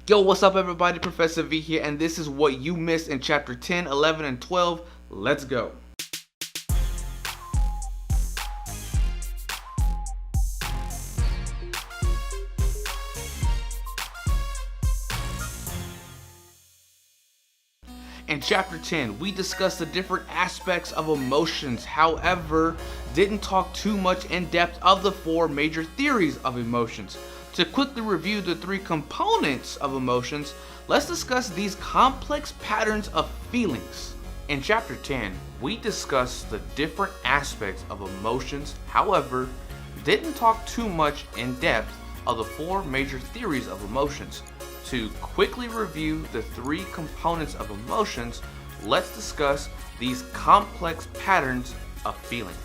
Yo, what's up everybody? Professor V here, and this is what you missed in chapter 10, 11, and 12. Let's go. In chapter 10, we discussed the different aspects of emotions, however, didn't talk too much in depth of the four major theories of emotions. To quickly review the three components of emotions, let's discuss these complex patterns of feelings. In chapter 10, we discussed the different aspects of emotions, however, didn't talk too much in depth of the four major theories of emotions. To quickly review the three components of emotions, let's discuss these complex patterns of feelings.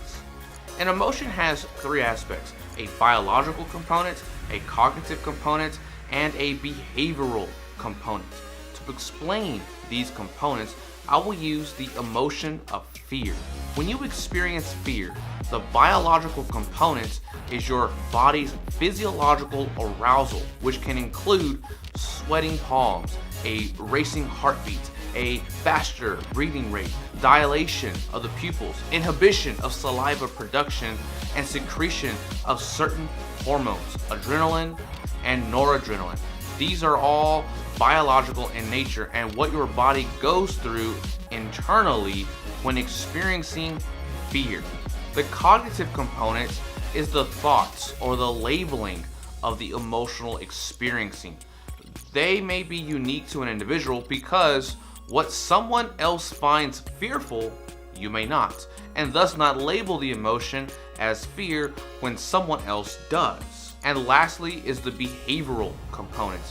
An emotion has three aspects: a biological component, a cognitive component, and a behavioral component. To explain these components, I will use the emotion of fear. When you experience fear, the biological component is your body's physiological arousal, which can include sweating palms, a racing heartbeat, a faster breathing rate, dilation of the pupils, inhibition of saliva production, and secretion of certain hormones, adrenaline and noradrenaline. These are all biological in nature and what your body goes through internally when experiencing fear. The cognitive component is the thoughts or the labeling of the emotional experiencing. They may be unique to an individual because what someone else finds fearful, you may not, and thus not label the emotion as fear when someone else does. And lastly is the behavioral component.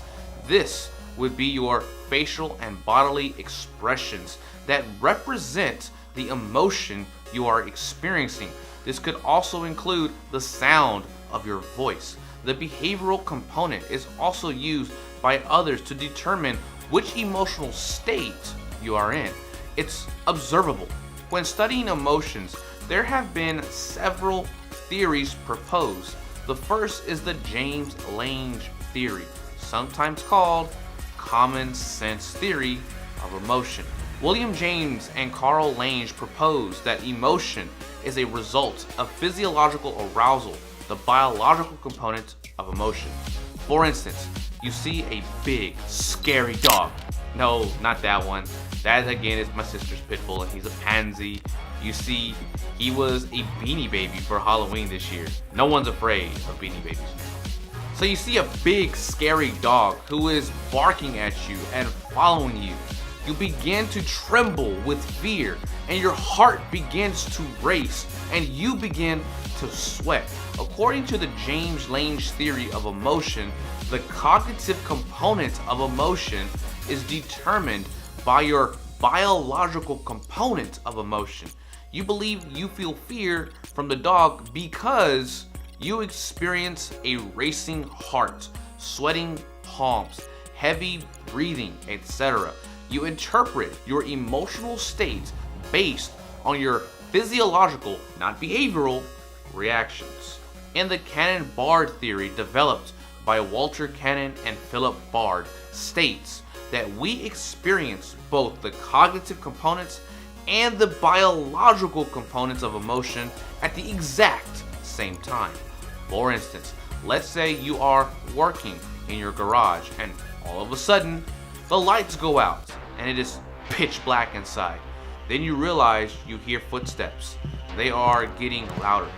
This would be your facial and bodily expressions that represent the emotion you are experiencing. This could also include the sound of your voice. The behavioral component is also used by others to determine which emotional state you are in. It's observable. When studying emotions, there have been several theories proposed. The first is the James-Lange theory, sometimes called common sense theory of emotion. William James and Carl Lange proposed that emotion is a result of physiological arousal, the biological component of emotion. For instance, you see a big, scary dog. No, not that one. That again is my sister's pit bull and he's a pansy. You see, he was a Beanie Baby for Halloween this year. No one's afraid of Beanie Babies. So you see a big, scary dog who is barking at you and following you. You begin to tremble with fear and your heart begins to race and you begin to sweat. According to the James-Lange theory of emotion, the cognitive component of emotion is determined by your biological component of emotion. You believe you feel fear from the dog because you experience a racing heart, sweating palms, heavy breathing, etc. You interpret your emotional state based on your physiological, not behavioral, reactions. In the Cannon-Bard theory developed by Walter Cannon and Philip Bard states that we experience both the cognitive components and the biological components of emotion at the exact same time. For instance, let's say you are working in your garage and all of a sudden the lights go out and it is pitch black inside. Then you realize you hear footsteps. They are getting louder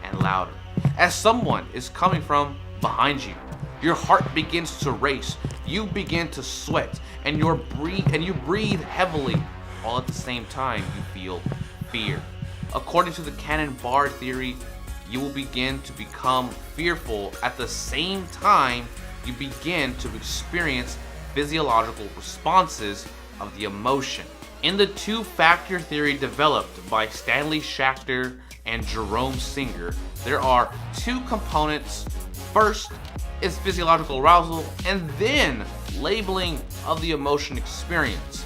and louder as someone is coming from behind you. Your heart begins to race, you begin to sweat, and you breathe heavily. All at the same time, you feel fear. According to the Cannon-Bard theory, you will begin to become fearful at the same time you begin to experience physiological responses of the emotion. In the two-factor theory developed by Stanley Schachter and Jerome Singer, there are two components. First is physiological arousal and then labeling of the emotion experience.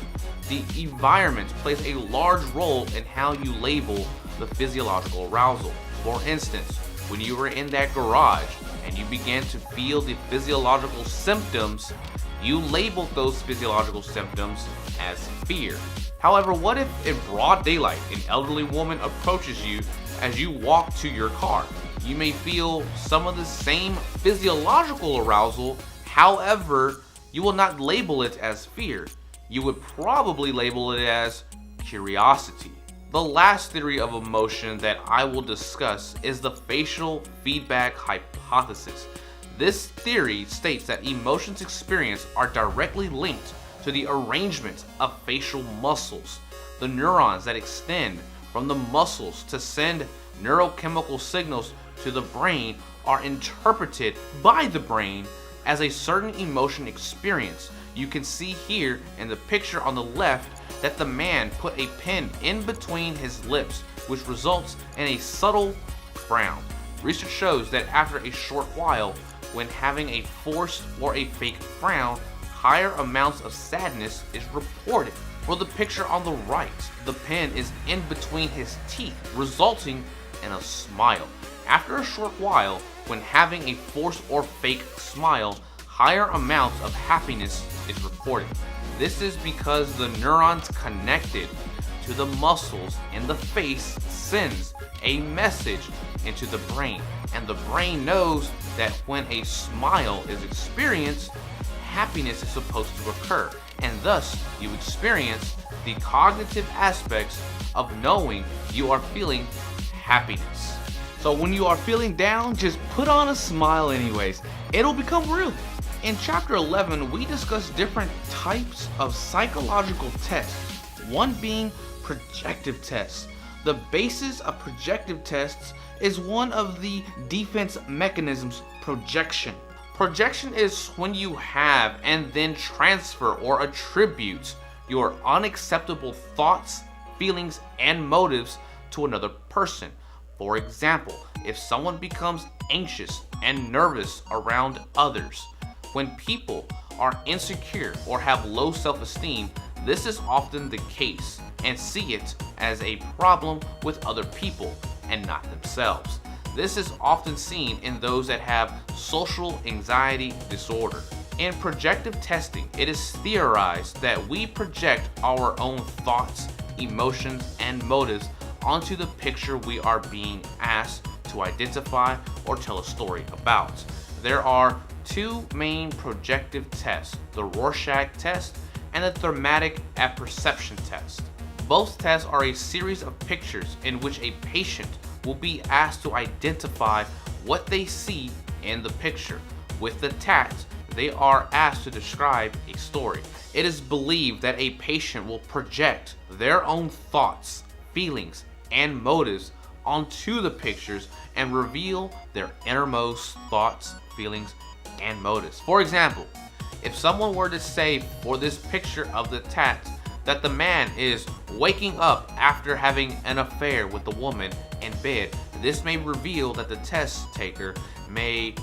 The environment plays a large role in how you label the physiological arousal. For instance, when you were in that garage and you began to feel the physiological symptoms, you labeled those physiological symptoms as fear. However, what if in broad daylight an elderly woman approaches you as you walk to your car? You may feel some of the same physiological arousal, however, you will not label it as fear. You would probably label it as curiosity. The last theory of emotion that I will discuss is the facial feedback hypothesis. This theory states that emotions experienced are directly linked to the arrangement of facial muscles. The neurons that extend from the muscles to send neurochemical signals to the brain are interpreted by the brain as a certain emotion experience. You can see here in the picture on the left that the man put a pen in between his lips, which results in a subtle frown. Research shows that after a short while, when having a forced or a fake frown, higher amounts of sadness is reported. For the picture on the right, the pen is in between his teeth, resulting in a smile. After a short while, when having a forced or fake smile, higher amounts of happiness is reported. This is because the neurons connected to the muscles in the face sends a message into the brain, and the brain knows that when a smile is experienced, happiness is supposed to occur, and thus you experience the cognitive aspects of knowing you are feeling happiness. So when you are feeling down, just put on a smile anyways. It'll become real. In chapter 11, we discuss different types of psychological tests, one being projective tests. The basis of projective tests is one of the defense mechanisms, projection. Projection is when you have and then transfer or attribute your unacceptable thoughts, feelings, and motives to another person. For example, if someone becomes anxious and nervous around others, when people are insecure or have low self-esteem, this is often the case and see it as a problem with other people and not themselves. This is often seen in those that have social anxiety disorder. In projective testing, it is theorized that we project our own thoughts, emotions, and motives onto the picture we are being asked to identify or tell a story about. There are two main projective tests, the Rorschach test and the thematic apperception test. Both tests are a series of pictures in which a patient will be asked to identify what they see in the picture. With the tact, they are asked to describe a story. It is believed that a patient will project their own thoughts, feelings, and motives onto the pictures and reveal their innermost thoughts, feelings, and motives. For example, if someone were to say for this picture of the tact that the man is waking up after having an affair with the woman in bed, this may reveal that the test taker may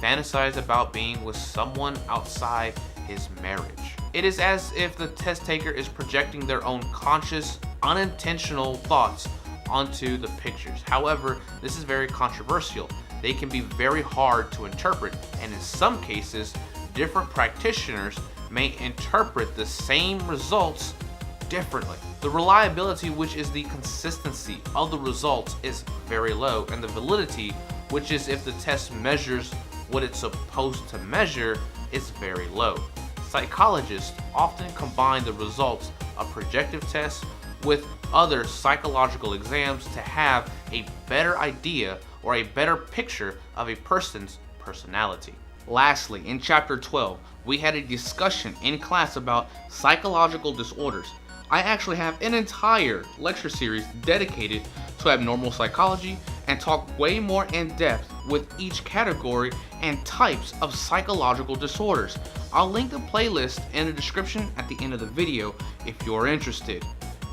fantasize about being with someone outside his marriage. It is as if the test taker is projecting their own conscious, unintentional thoughts onto the pictures. However, this is very controversial. They can be very hard to interpret, and in some cases, different practitioners may interpret the same results differently. The reliability, which is the consistency of the results, is very low, and the validity, which is if the test measures what it's supposed to measure, is very low. Psychologists often combine the results of projective tests with other psychological exams to have a better idea or a better picture of a person's personality. Lastly, in chapter 12, we had a discussion in class about psychological disorders. I actually have an entire lecture series dedicated to abnormal psychology and talk way more in depth with each category and types of psychological disorders. I'll link the playlist in the description at the end of the video if you're interested.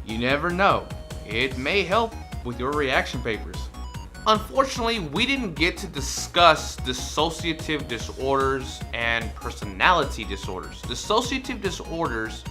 You never know, it may help with your reaction papers. Unfortunately, we didn't get to discuss dissociative disorders and personality disorders. Dissociative disorders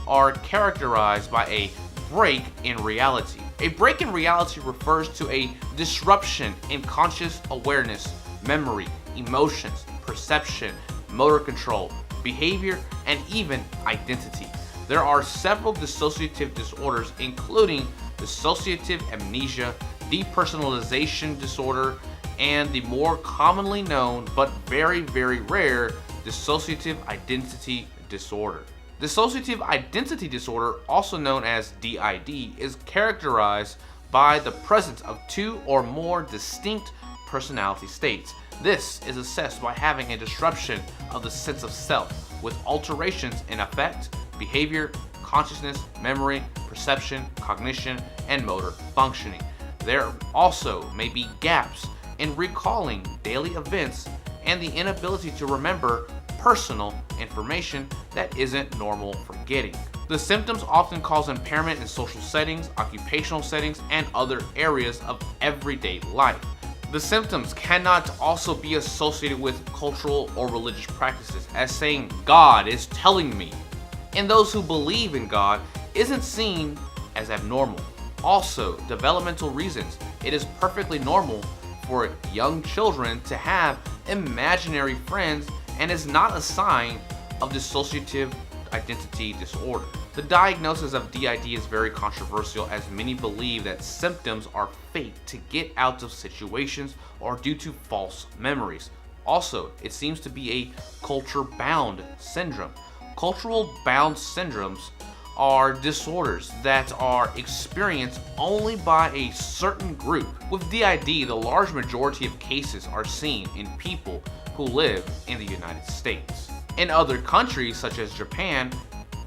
are characterized by a break in reality. A break in reality refers to a disruption in conscious awareness, memory, emotions, perception, motor control, behavior, and even identity. There are several dissociative disorders, including dissociative amnesia, depersonalization disorder, and the more commonly known but very, very rare dissociative identity disorder. Dissociative identity disorder, also known as DID, is characterized by the presence of two or more distinct personality states. This is assessed by having a disruption of the sense of self, with alterations in affect, behavior, consciousness, memory, perception, cognition, and motor functioning. There also may be gaps in recalling daily events and the inability to remember personal information that isn't normal forgetting. The symptoms often cause impairment in social settings, occupational settings, and other areas of everyday life. The symptoms cannot also be associated with cultural or religious practices, as saying, "God is telling me," and those who believe in God isn't seen as abnormal. Also, developmental reasons. It is perfectly normal for young children to have imaginary friends and is not a sign of dissociative identity disorder. The diagnosis of DID is very controversial, as many believe that symptoms are faked to get out of situations or due to false memories. Also, it seems to be a culture-bound syndrome. Cultural-bound syndromes are disorders that are experienced only by a certain group. With DID, the large majority of cases are seen in people who live in the United States. In other countries, such as Japan,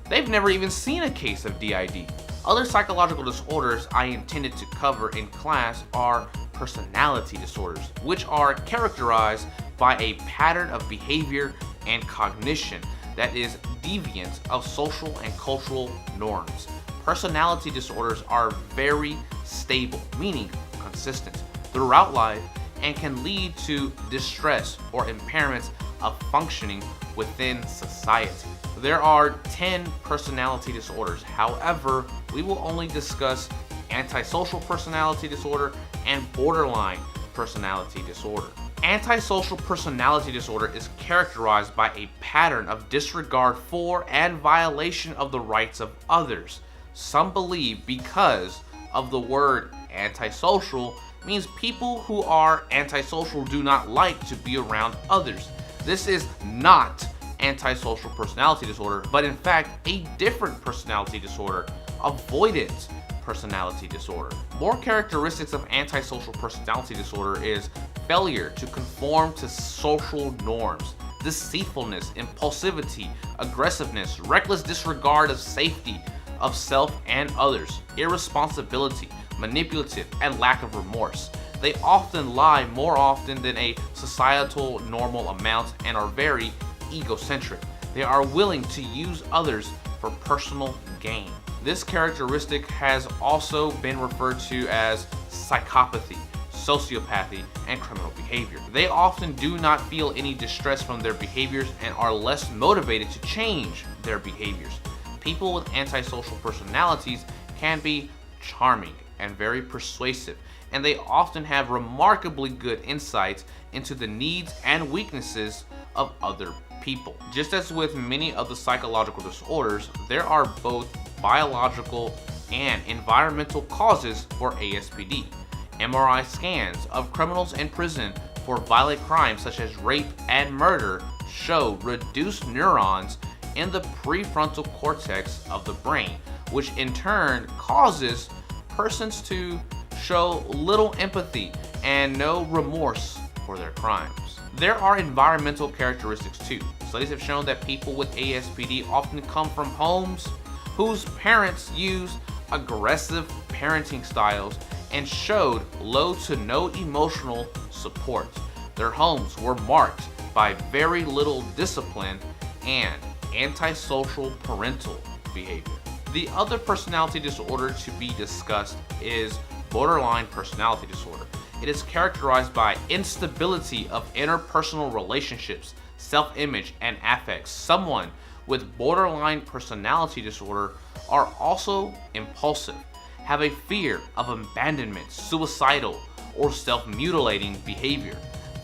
they've never even seen a case of DID. Other psychological disorders I intended to cover in class are personality disorders, which are characterized by a pattern of behavior and cognition that is deviant of social and cultural norms. Personality disorders are very stable, meaning consistent, throughout life, and can lead to distress or impairments of functioning within society. There are 10 personality disorders. However, we will only discuss antisocial personality disorder and borderline personality disorder. Antisocial personality disorder is characterized by a pattern of disregard for and violation of the rights of others. Some believe because of the word antisocial means people who are antisocial do not like to be around others. This is not antisocial personality disorder, but in fact a different personality disorder, avoidant personality disorder. More characteristics of antisocial personality disorder is failure to conform to social norms, deceitfulness, impulsivity, aggressiveness, reckless disregard of safety of self and others, irresponsibility, manipulative, and lack of remorse. They often lie more often than a societal normal amount and are very egocentric. They are willing to use others for personal gain. This characteristic has also been referred to as psychopathy, sociopathy, and criminal behavior. They often do not feel any distress from their behaviors and are less motivated to change their behaviors. People with antisocial personalities can be charming and very persuasive, and they often have remarkably good insights into the needs and weaknesses of other people. Just as with many of the psychological disorders, there are both biological and environmental causes for ASPD. MRI scans of criminals in prison for violent crimes such as rape and murder show reduced neurons in the prefrontal cortex of the brain, which in turn causes persons to show little empathy and no remorse for their crimes. There are environmental characteristics too. Studies have shown that people with ASPD often come from homes whose parents use aggressive parenting styles and showed low to no emotional support. Their homes were marked by very little discipline and antisocial parental behavior. The other personality disorder to be discussed is borderline personality disorder. It is characterized by instability of interpersonal relationships, self-image, and affects. Someone with borderline personality disorder are also impulsive, have a fear of abandonment, suicidal, or self-mutilating behavior,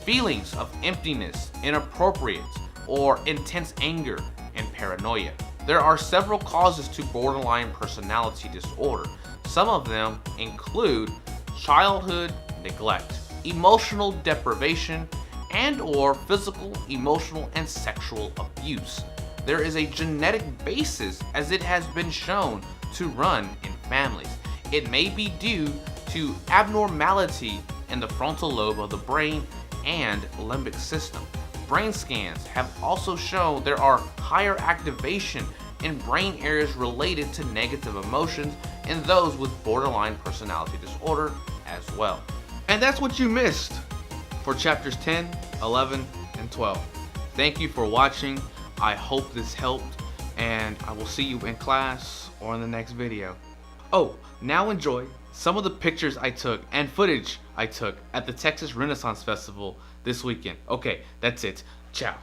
feelings of emptiness, inappropriate, or intense anger and paranoia. There are several causes to borderline personality disorder. Some of them include childhood neglect, emotional deprivation, and/or physical, emotional, and sexual abuse. There is a genetic basis, as it has been shown to run in families. It may be due to abnormality in the frontal lobe of the brain and limbic system. Brain scans have also shown there are higher activation in brain areas related to negative emotions in those with borderline personality disorder as well. And that's what you missed for chapters 10, 11, and 12. Thank you for watching. I hope this helped, and I will see you in class or in the next video. Oh, now enjoy some of the pictures I took and footage I took at the Texas Renaissance Festival this weekend. Okay, that's it. Ciao.